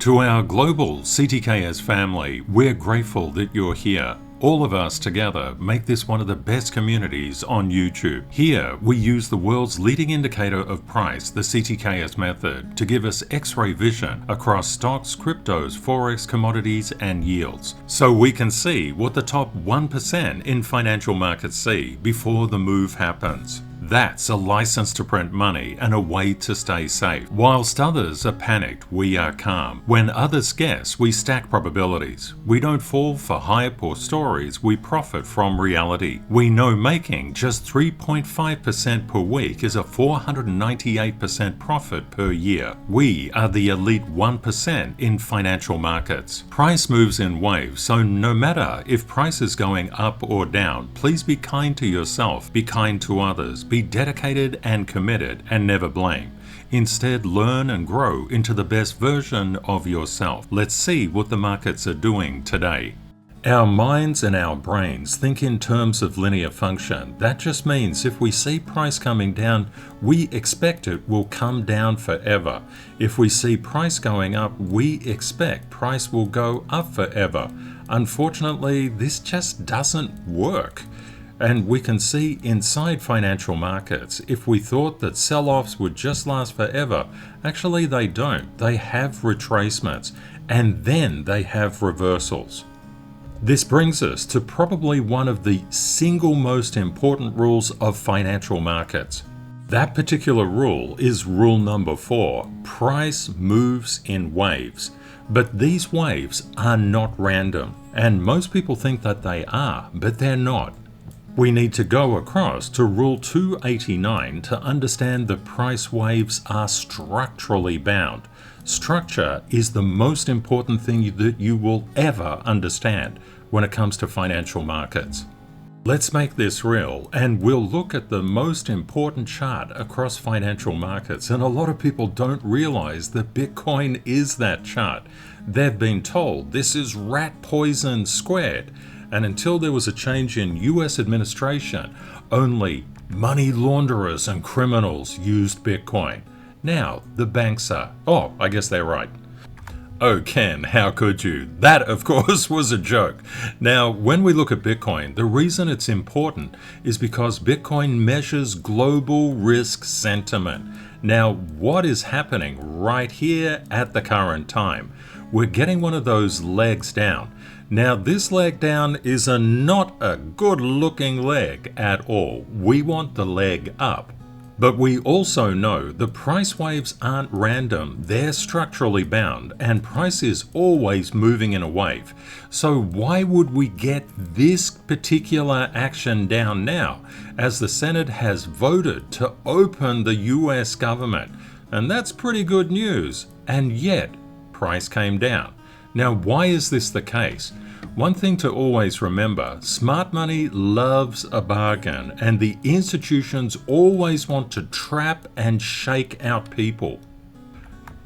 To our global CTKS family, we're grateful that you're here. All of us together make this one of the best communities on YouTube. Here, we use the world's leading indicator of price, the CTKS method, to give us X-ray vision across stocks, cryptos, forex, commodities, and yields. So we can see what the top 1% in financial markets see before the move happens. That's a license to print money and a way to stay safe. Whilst others are panicked, we are calm. When others guess, we stack probabilities. We don't fall for hype or stories, we profit from reality. We know making just 3.5% per week is a 498% profit per year. We are the elite 1% in financial markets. Price moves in waves, so no matter if price is going up or down, please be kind to yourself, be kind to others, be dedicated and committed, and never blame. Instead, learn and grow into the best version of yourself. Let's see what the markets are doing today. Our minds and our brains think in terms of linear function. That just means if we see price coming down, we expect it will come down forever. If we see price going up, we expect price will go up forever. Unfortunately, this just doesn't work. And we can see inside financial markets, if we thought that sell-offs would just last forever, actually they don't. They have retracements, and then they have reversals. This brings us to probably one of the single most important rules of financial markets. That particular rule is rule number 4. Price moves in waves. But these waves are not random, and most people think that they are, but they're not. We need to go across to Rule 289 to understand that price waves are structurally bound. Structure is the most important thing that you will ever understand when it comes to financial markets. Let's make this real, and we'll look at the most important chart across financial markets. And a lot of people don't realize that Bitcoin is that chart. They've been told this is rat poison squared. And until there was a change in US administration, only money launderers and criminals used Bitcoin. Now, the banks are. Oh, I guess they're right. Oh, Ken, how could you? That, of course, was a joke. Now, when we look at Bitcoin, the reason it's important is because Bitcoin measures global risk sentiment. Now, what is happening right here at the current time? We're getting one of those legs down. Now, this leg down is not a good looking leg at all. We want the leg up. But we also know the price waves aren't random, they're structurally bound, and price is always moving in a wave. So why would we get this particular action down now, as the Senate has voted to open the US government? And that's pretty good news, and yet price came down. Now, why is this the case? One thing to always remember, smart money loves a bargain, and the institutions always want to trap and shake out people.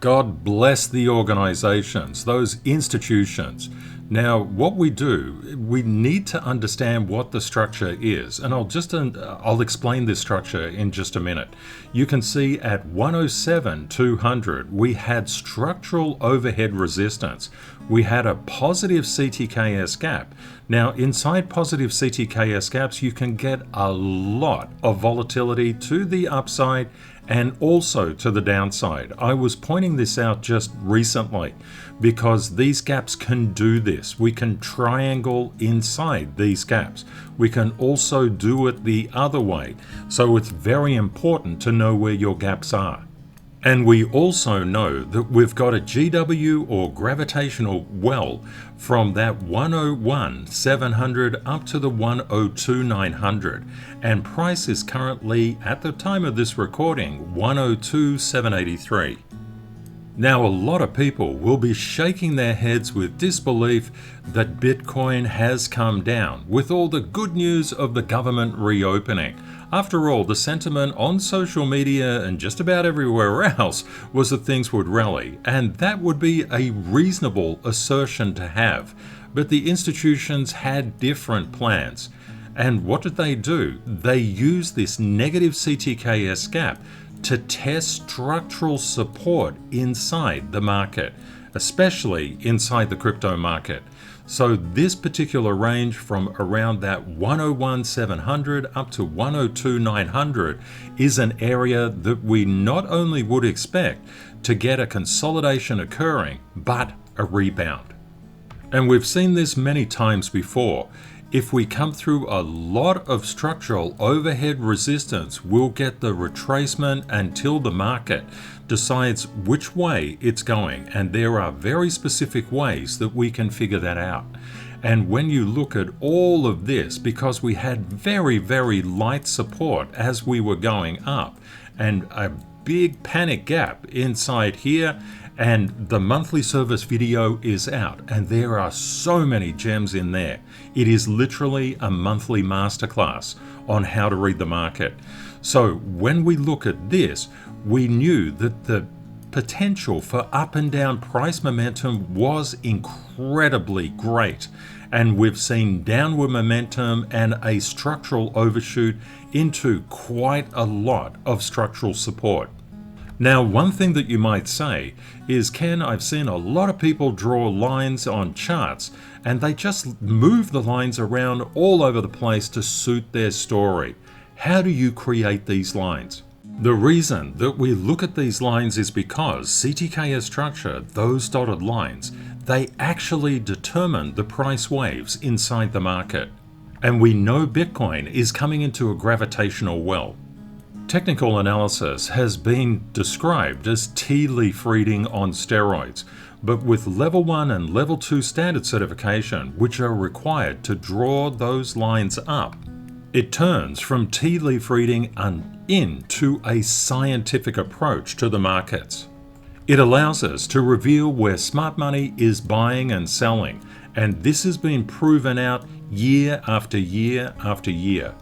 God bless the organizations, those institutions. Now, what we do, we need to understand what the structure is, and I'll explain this structure in just a minute. You can see at 107,200, we had structural overhead resistance. We had a positive CTKS gap. Now, inside positive CTKS gaps, you can get a lot of volatility to the upside and also to the downside. I was pointing this out just recently because these gaps can do this. We can triangle inside these gaps. We can also do it the other way. So it's very important to know where your gaps are. And we also know that we've got a GW or gravitational well from that 101,700 up to the 102,900. And price is currently, at the time of this recording, 102,783. Now, a lot of people will be shaking their heads with disbelief that Bitcoin has come down with all the good news of the government reopening. After all, the sentiment on social media and just about everywhere else was that things would rally, and that would be a reasonable assertion to have. But the institutions had different plans. And what did they do? They used this negative CTKS gap to test structural support inside the market. especially inside the crypto market. So this particular range from around that 101,700 up to 102,900 is an area that we not only would expect to get a consolidation occurring, but a rebound. And we've seen this many times before. If we come through a lot of structural overhead resistance, we'll get the retracement until the market decides which way it's going. And there are very specific ways that we can figure that out. And when you look at all of this, because we had very, very light support as we were going up and a big panic gap inside here, and the monthly service video is out, and there are so many gems in there. It is literally a monthly masterclass on how to read the market. So when we look at this, we knew that the potential for up and down price momentum was incredibly great. And we've seen downward momentum and a structural overshoot into quite a lot of structural support. Now, one thing that you might say is, Ken, I've seen a lot of people draw lines on charts and they just move the lines around all over the place to suit their story. How do you create these lines? The reason that we look at these lines is because CTKS structure, those dotted lines, they actually determine the price waves inside the market. And we know Bitcoin is coming into a gravitational well. Technical analysis has been described as tea leaf reading on steroids, but with level 1 and level 2 standard certification, which are required to draw those lines up, it turns from tea leaf reading into a scientific approach to the markets. It allows us to reveal where smart money is buying and selling, and this has been proven out year after year after year.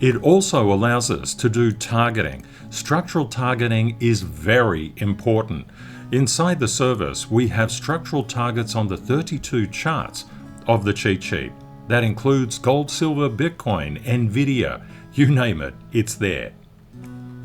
It also allows us to do targeting. Structural targeting is very important. Inside the service, we have structural targets on the 32 charts of the cheat sheet. That includes gold, silver, Bitcoin, Nvidia, you name it, it's there.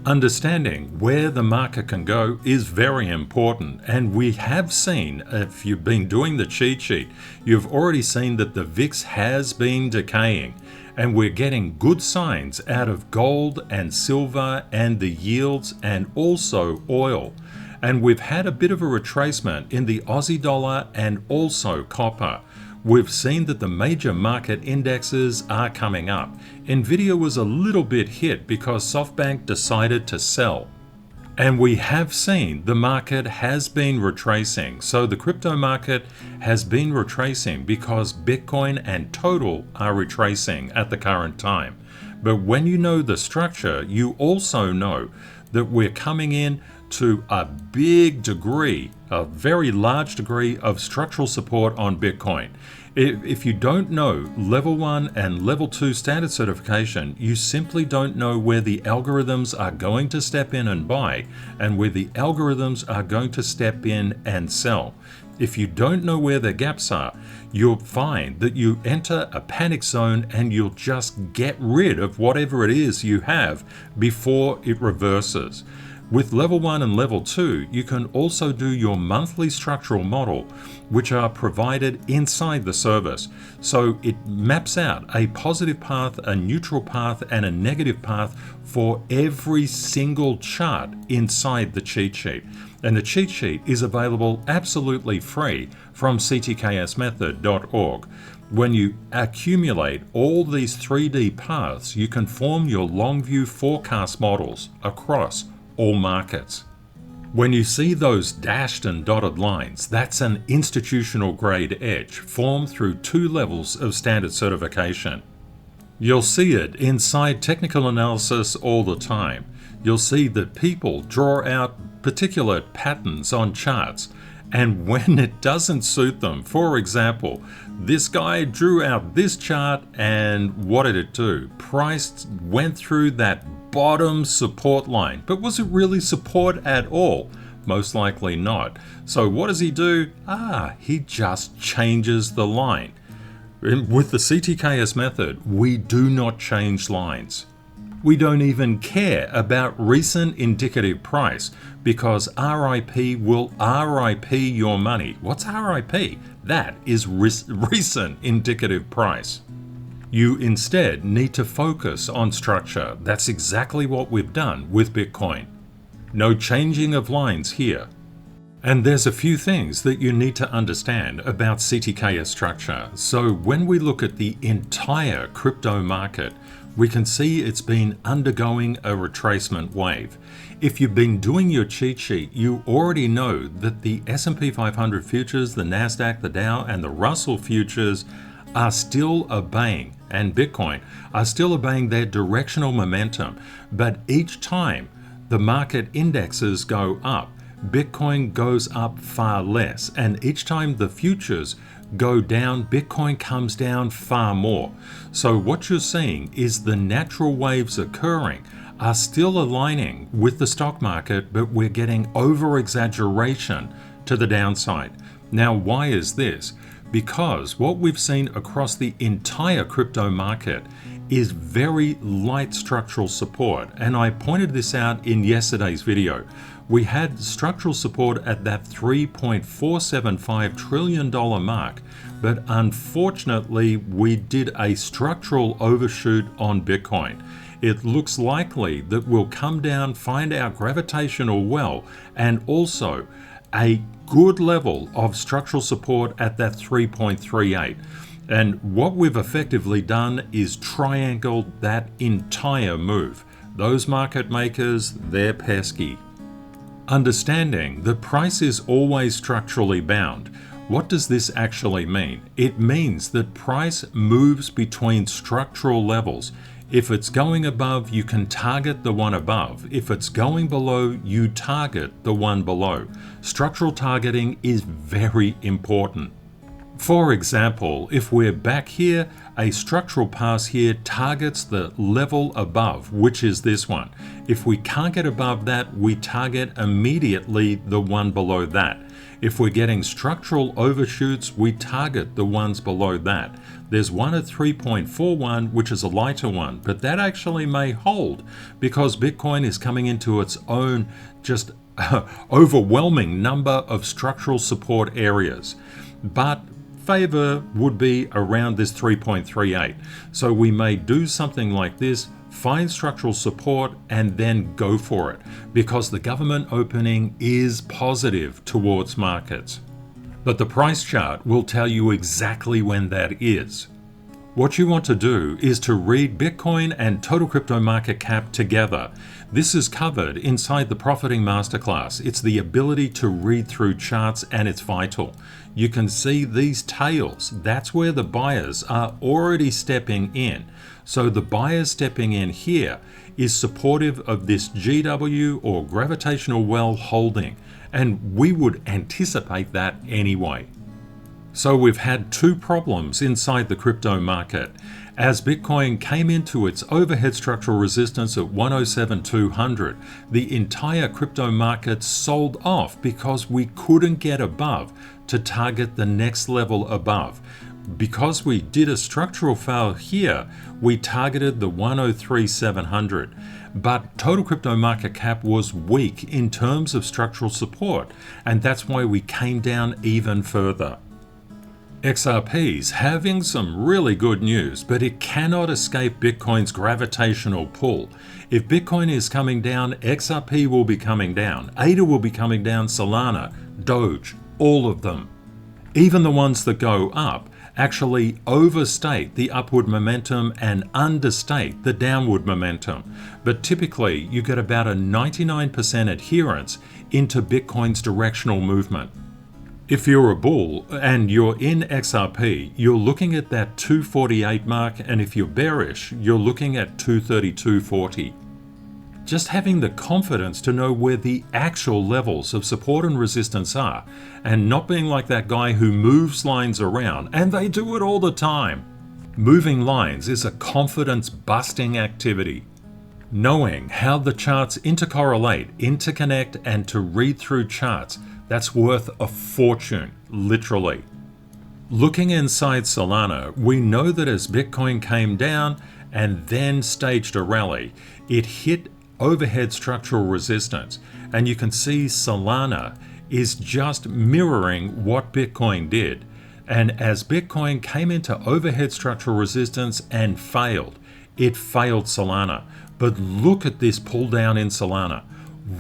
Understanding where the market can go is very important, and we have seen, if you've been doing the cheat sheet, you've already seen that the VIX has been decaying. And we're getting good signs out of gold and silver and the yields and also oil. And we've had a bit of a retracement in the Aussie dollar and also copper. We've seen that the major market indexes are coming up. Nvidia was a little bit hit because SoftBank decided to sell. And we have seen the market has been retracing. So the crypto market has been retracing because Bitcoin and total are retracing at the current time. But when you know the structure, you also know that we're coming in to a big degree, a very large degree of structural support on Bitcoin. If you don't know level 1 and level 2 standard certification, you simply don't know where the algorithms are going to step in and buy and where the algorithms are going to step in and sell. If you don't know where the gaps are, you'll find that you enter a panic zone and you'll just get rid of whatever it is you have before it reverses. With level 1 and level 2, you can also do your monthly structural model, which are provided inside the service. So it maps out a positive path, a neutral path, and a negative path for every single chart inside the cheat sheet. And the cheat sheet is available absolutely free from CTKSmethod.org. When you accumulate all these 3D paths, you can form your long view forecast models across all markets. When you see those dashed and dotted lines, that's an institutional grade edge formed through 2 levels of standard certification. You'll see it inside technical analysis all the time. You'll see that people draw out particular patterns on charts, and when it doesn't suit them, for example, this guy drew out this chart and what did it do? Price went through that bottom support line, but was it really support at all? Most likely not. So what does he do? He just changes the line. With the CTKS method, we do not change lines. We don't even care about recent indicative price because RIP will RIP your money. What's RIP? That is recent indicative price. You instead need to focus on structure. That's exactly what we've done with Bitcoin. No changing of lines here. And there's a few things that you need to understand about CTKS structure. So when we look at the entire crypto market, we can see it's been undergoing a retracement wave. If you've been doing your cheat sheet, you already know that the S&P 500 futures, the NASDAQ, the Dow, and the Russell futures are still obeying, and Bitcoin are still obeying their directional momentum. But each time the market indexes go up, Bitcoin goes up far less, and each time the futures go down, Bitcoin comes down far more. So what you're seeing is the natural waves occurring are still aligning with the stock market, but we're getting over-exaggeration to the downside. Now, why is this? Because what we've seen across the entire crypto market is very light structural support, and I pointed this out in yesterday's video. We had structural support at that $3.475 trillion mark, but unfortunately we did a structural overshoot on Bitcoin. It looks likely that we'll come down, find our gravitational well, and also a good level of structural support at that 3.38. And what we've effectively done is triangled that entire move. Those market makers, they're pesky. Understanding the price is always structurally bound. What does this actually mean? It means that price moves between structural levels. If it's going above, you can target the one above. If it's going below, you target the one below. Structural targeting is very important. For example, if we're back here, a structural pass here targets the level above, which is this one. If we can't get above that, we target immediately the one below that. If we're getting structural overshoots, we target the ones below that. There's one at 3.41, which is a lighter one, but that actually may hold because Bitcoin is coming into its own just overwhelming number of structural support areas. But favor would be around this 3.38. So we may do something like this, find structural support, and then go for it because the government opening is positive towards markets. But the price chart will tell you exactly when that is. What you want to do is to read Bitcoin and total crypto market cap together. This is covered inside the Profiting Masterclass. It's the ability to read through charts, and it's vital. You can see these tails. That's where the buyers are already stepping in. So the buyers stepping in here is supportive of this GW or gravitational well holding, and we would anticipate that anyway. So we've had two problems inside the crypto market. As Bitcoin came into its overhead structural resistance at 107,200, the entire crypto market sold off because we couldn't get above to target the next level above. Because we did a structural fail here, we targeted the 103,700. But total crypto market cap was weak in terms of structural support, and that's why we came down even further. XRP's having some really good news, but it cannot escape Bitcoin's gravitational pull. If Bitcoin is coming down, XRP will be coming down, ADA will be coming down, Solana, Doge, all of them. Even the ones that go up actually overstate the upward momentum and understate the downward momentum. But typically, you get about a 99% adherence into Bitcoin's directional movement. If you're a bull and you're in XRP, you're looking at that 248 mark, and if you're bearish, you're looking at 232.40. Just having the confidence to know where the actual levels of support and resistance are, and not being like that guy who moves lines around, and they do it all the time. Moving lines is a confidence-busting activity. Knowing how the charts intercorrelate, interconnect, and to read through charts, that's worth a fortune, literally. Looking inside Solana, we know that as Bitcoin came down, and then staged a rally. It hit overhead structural resistance, and you can see Solana is just mirroring what Bitcoin did. And as Bitcoin came into overhead structural resistance and failed, it failed Solana. But look at this pull down in Solana.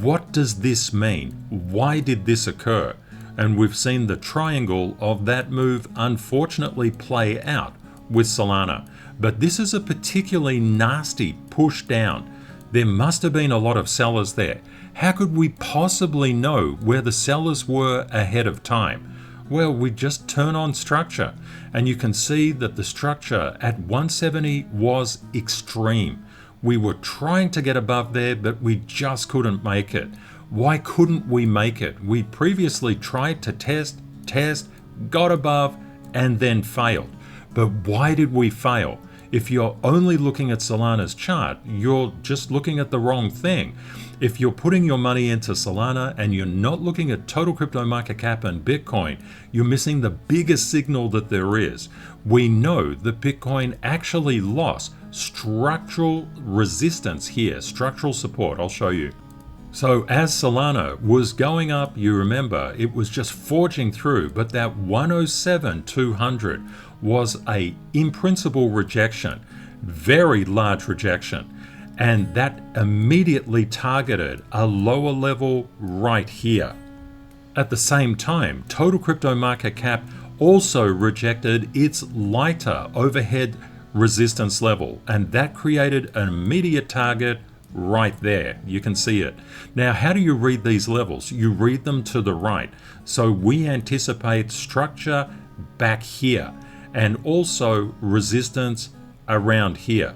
What does this mean? Why did this occur? And we've seen the triangle of that move unfortunately play out with Solana. But this is a particularly nasty push down. There must have been a lot of sellers there. How could we possibly know where the sellers were ahead of time? Well, we just turn on structure, and you can see that the structure at 170 was extreme. We were trying to get above there, but we just couldn't make it. Why couldn't we make it? We previously tried to test, got above, and then failed. But why did we fail? If you're only looking at Solana's chart, you're just looking at the wrong thing. If you're putting your money into Solana and you're not looking at total crypto market cap and Bitcoin, you're missing the biggest signal that there is. We know that Bitcoin actually lost structural resistance here, structural support. I'll show you. So as Solana was going up, you remember, it was just forging through, but that 107,200 was a in principle rejection, very large rejection. And that immediately targeted a lower level right here. At the same time, total crypto market cap also rejected its lighter overhead resistance level, and that created an immediate target right there. You can see it. Now, how do you read these levels? You read them to the right. So we anticipate structure back here and also resistance around here.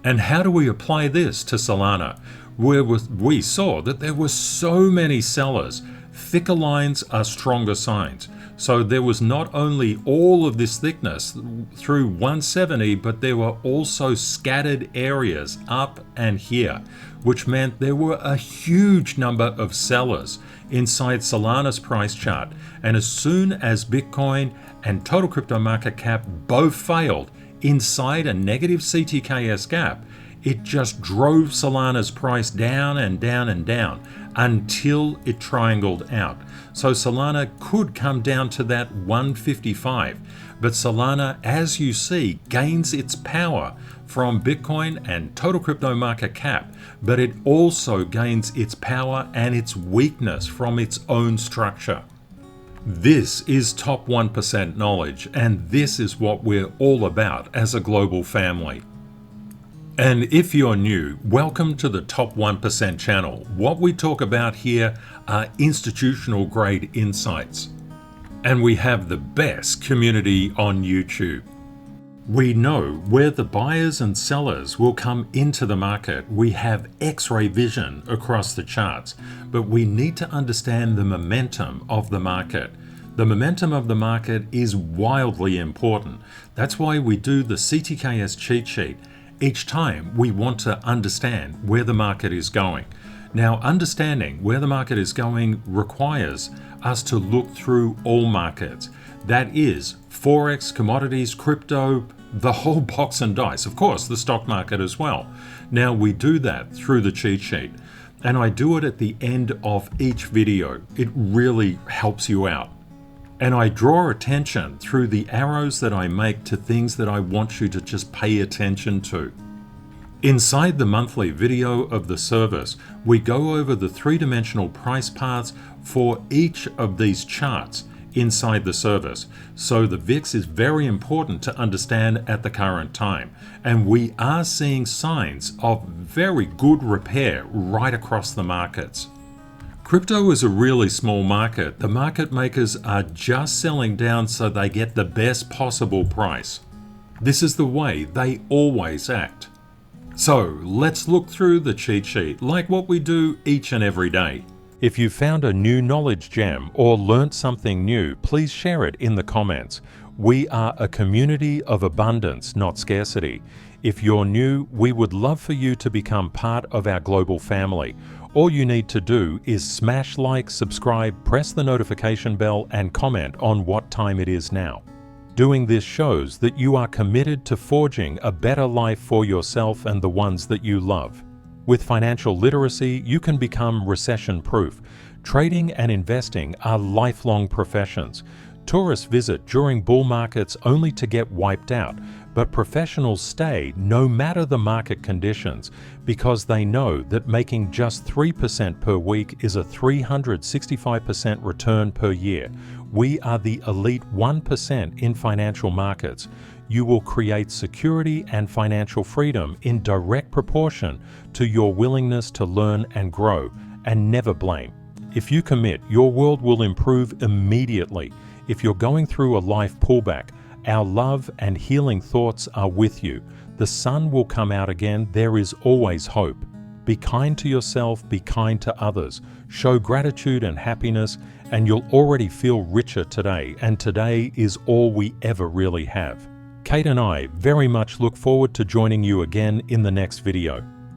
And how do we apply this to Solana? Where we saw that there were so many sellers. Thicker lines are stronger signs. So there was not only all of this thickness through 170, but there were also scattered areas up and here, which meant there were a huge number of sellers inside Solana's price chart. And as soon as Bitcoin and total crypto market cap both failed inside a negative CTKS gap, it just drove Solana's price down and down and down until it triangled out. So Solana could come down to that 155, but Solana, as you see, gains its power from Bitcoin and total crypto market cap, but it also gains its power and its weakness from its own structure. This is top 1% knowledge, and this is what we're all about as a global family. And if you're new, welcome to the Top 1% channel. What we talk about here are institutional grade insights. And we have the best community on YouTube. We know where the buyers and sellers will come into the market. We have X-ray vision across the charts, but we need to understand the momentum of the market. The momentum of the market is wildly important. That's why we do the CTKS cheat sheet. Each time we want to understand where the market is going. Now, understanding where the market is going requires us to look through all markets. That is Forex, commodities, crypto, the whole box and dice. Of course, the stock market as well. Now, we do that through the cheat sheet. And I do it at the end of each video. It really helps you out. And I draw attention through the arrows that I make to things that I want you to just pay attention to. Inside the monthly video of the service, we go over the three-dimensional price paths for each of these charts inside the service. So the VIX is very important to understand at the current time. And we are seeing signs of very good repair right across the markets. Crypto is a really small market. The market makers are just selling down so they get the best possible price. This is the way they always act. So let's look through the cheat sheet like what we do each and every day. If you found a new knowledge gem or learnt something new, please share it in the comments. We are a community of abundance, not scarcity. If you're new, we would love for you to become part of our global family. All you need to do is smash like, subscribe, press the notification bell, and comment on what time it is now. Doing this shows that you are committed to forging a better life for yourself and the ones that you love. With financial literacy, you can become recession-proof. Trading and investing are lifelong professions. Tourists visit during bull markets only to get wiped out, but professionals stay no matter the market conditions because they know that making just 3% per week is a 365% return per year. We are the elite 1% in financial markets. You will create security and financial freedom in direct proportion to your willingness to learn and grow, and never blame. If you commit, your world will improve immediately. If you're going through a life pullback, our love and healing thoughts are with you. The sun will come out again. There is always hope. Be kind to yourself, be kind to others. Show gratitude and happiness, and you'll already feel richer today, and today is all we ever really have. Kate and I very much look forward to joining you again in the next video.